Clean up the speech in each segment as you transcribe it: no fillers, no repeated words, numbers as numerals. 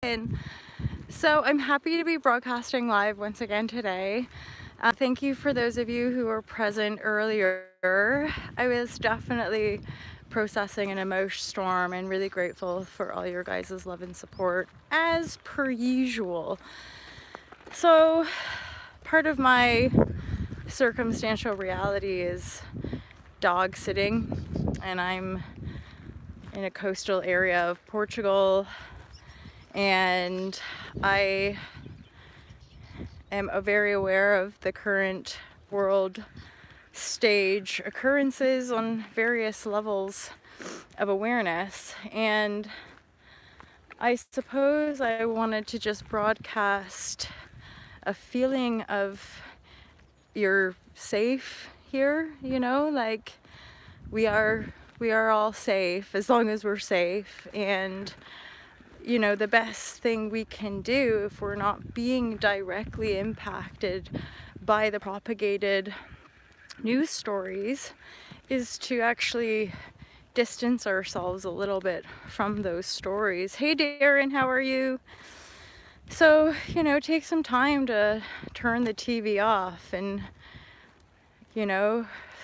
And so I'm happy to be broadcasting live once again today. Thank you for those of you who were present earlier. I was definitely processing an emotion storm and really grateful for all your guys' love and support as per usual. So part of my circumstantial reality is dog sitting, and I'm in a coastal area of Portugal, and I am very aware of the current world stage occurrences on various levels of awareness, and I suppose I wanted to just broadcast a feeling of you're safe here, like we are all safe as long as we're safe. And the best thing we can do if we're not being directly impacted by the propagated news stories is to actually distance ourselves a little bit from those stories. Hey Darren, how are you? So, take some time to turn the TV off and,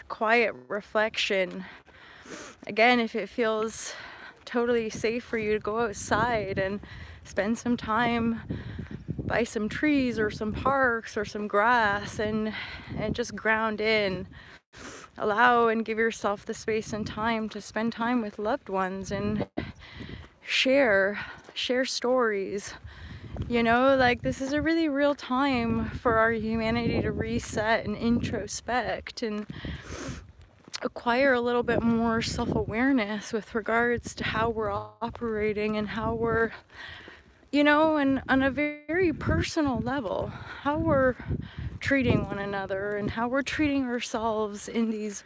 quiet reflection. Again, if it feels totally safe for you to go outside and spend some time by some trees or some parks or some grass and just ground in. Allow and give yourself the space and time to spend time with loved ones and share stories. Like this is a really real time for our humanity to reset and introspect and acquire a little bit more self-awareness with regards to how we're operating and how we're, and on a very personal level, how we're treating one another and how we're treating ourselves in these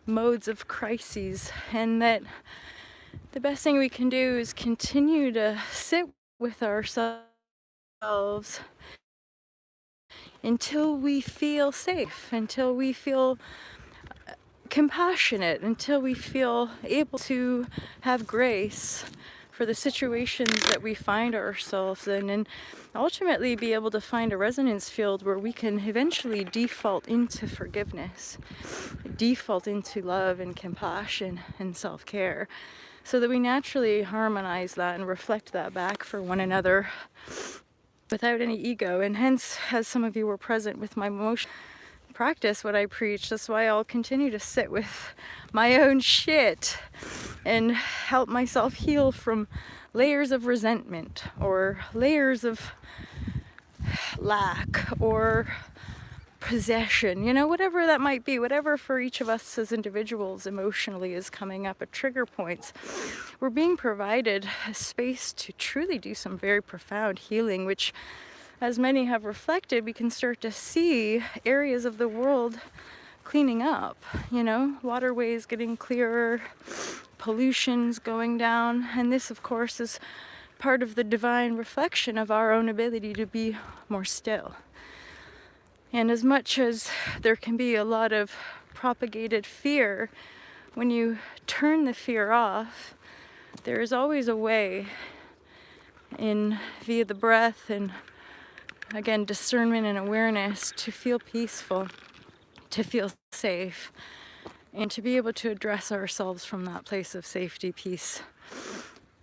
modes of crises. And that the best thing we can do is continue to sit with ourselves until we feel safe, until we feel compassionate, until we feel able to have grace for the situations that we find ourselves in, and ultimately be able to find a resonance field where we can eventually default into forgiveness, default into love and compassion and self-care, so that we naturally harmonize that and reflect that back for one another without any ego. And hence, as some of you were present with my emotion practice what I preach, that's why I'll continue to sit with my own shit and help myself heal from layers of resentment or layers of lack or possession, whatever that might be, whatever for each of us as individuals emotionally is coming up at trigger points. We're being provided a space to truly do some very profound healing, which, as many have reflected, we can start to see areas of the world cleaning up, waterways getting clearer, pollution's going down. And this, of course, is part of the divine reflection of our own ability to be more still. And as much as there can be a lot of propagated fear, when you turn the fear off, there is always a way via the breath and again, discernment and awareness to feel peaceful, to feel safe, and to be able to address ourselves from that place of safety, peace,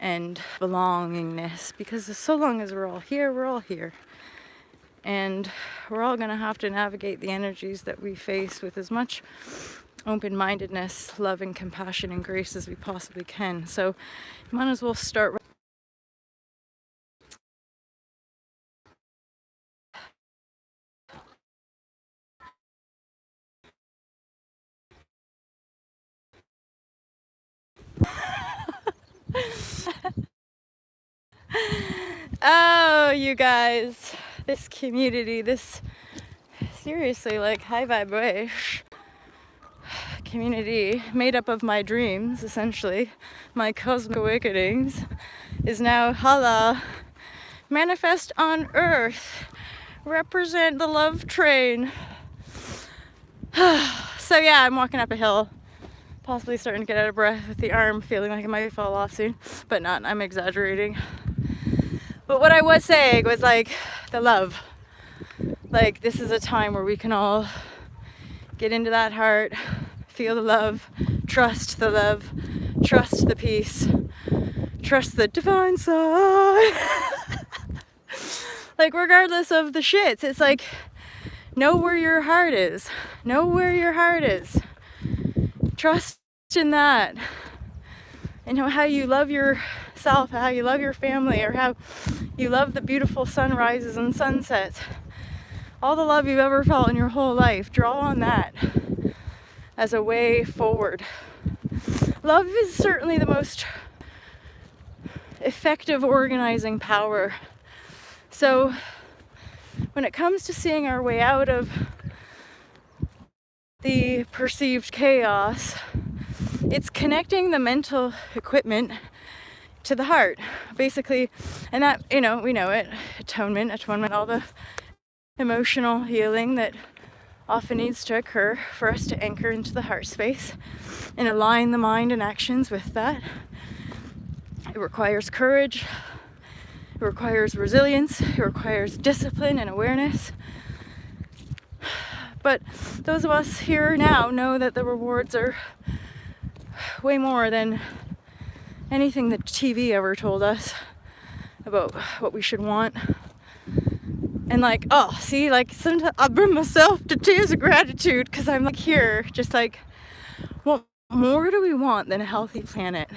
and belongingness. Because so long as we're all here. And we're all going to have to navigate the energies that we face with as much open-mindedness, love, and compassion and grace as we possibly can. So you might as well start. Oh, you guys, this community, this seriously high vibrashe community made up of my dreams, essentially, my cosmic awakenings, is now hala, manifest on earth, represent the love train. So yeah, I'm walking up a hill, possibly starting to get out of breath with the arm feeling like it might fall off soon, but not, I'm exaggerating. But what I was saying was like the love. Like this is a time where we can all get into that heart, feel the love, trust the peace, trust the divine side. Like regardless of the shits, it's like know where your heart is. Know where your heart is. Trust in that. And how you love yourself, how you love your family, or how you love the beautiful sunrises and sunsets. All the love you've ever felt in your whole life, draw on that as a way forward. Love is certainly the most effective organizing power. So when it comes to seeing our way out of the perceived chaos, it's connecting the mental equipment to the heart, basically. And that, we know it, atonement, all the emotional healing that often needs to occur for us to anchor into the heart space and align the mind and actions with that. It requires courage, it requires resilience, it requires discipline and awareness. But those of us here now know that the rewards are way more than anything that TV ever told us about what we should want. And like, oh, see, like sometimes I bring myself to tears of gratitude because I'm like here, just like, what more do we want than a healthy planet?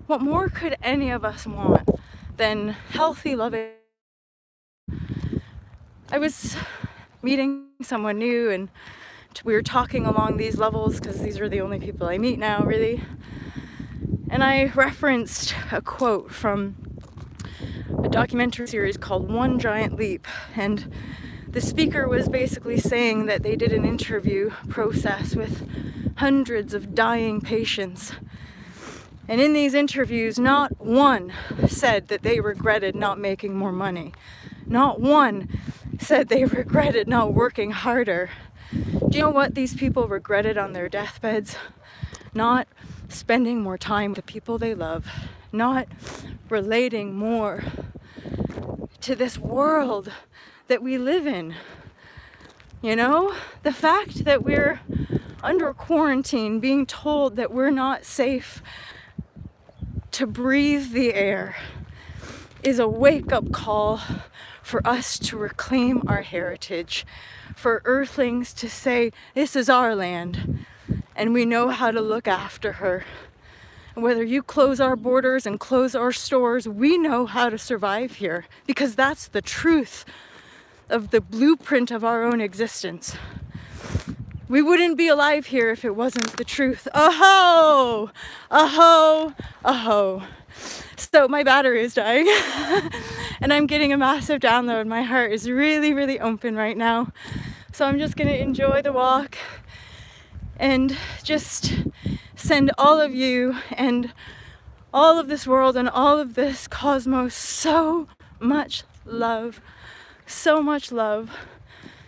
What more could any of us want than healthy, loving? I was meeting someone new and we were talking along these levels because these are the only people I meet now, really. And I referenced a quote from a documentary series called One Giant Leap. And the speaker was basically saying that they did an interview process with hundreds of dying patients. And in these interviews, not one said that they regretted not making more money. Not one said they regretted not working harder. Do you know what these people regretted on their deathbeds? Not spending more time with the people they love, not relating more to this world that we live in. The fact that we're under quarantine, being told that we're not safe to breathe the air, is a wake-up call for us to reclaim our heritage, for earthlings to say, this is our land, and we know how to look after her. And whether you close our borders and close our stores, we know how to survive here, because that's the truth of the blueprint of our own existence. We wouldn't be alive here if it wasn't the truth. Aho! Aho! Aho! So my battery is dying and I'm getting a massive download. My heart is really, really open right now. So I'm just gonna enjoy the walk and just send all of you and all of this world and all of this cosmos so much love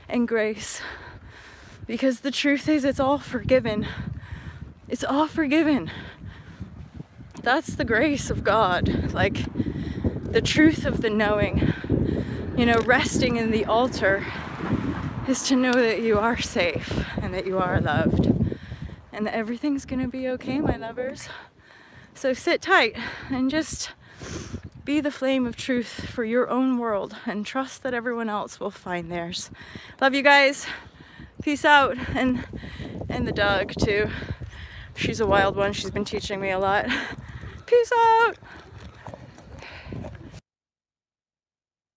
and grace. Because the truth is, it's all forgiven. It's all forgiven. That's the grace of God. Like the truth of the knowing. Resting in the altar is to know that you are safe and that you are loved. And that everything's gonna be okay, my lovers. So sit tight and just be the flame of truth for your own world and trust that everyone else will find theirs. Love you guys. Peace out. And the dog too. She's a wild one. She's been teaching me a lot. Peace out.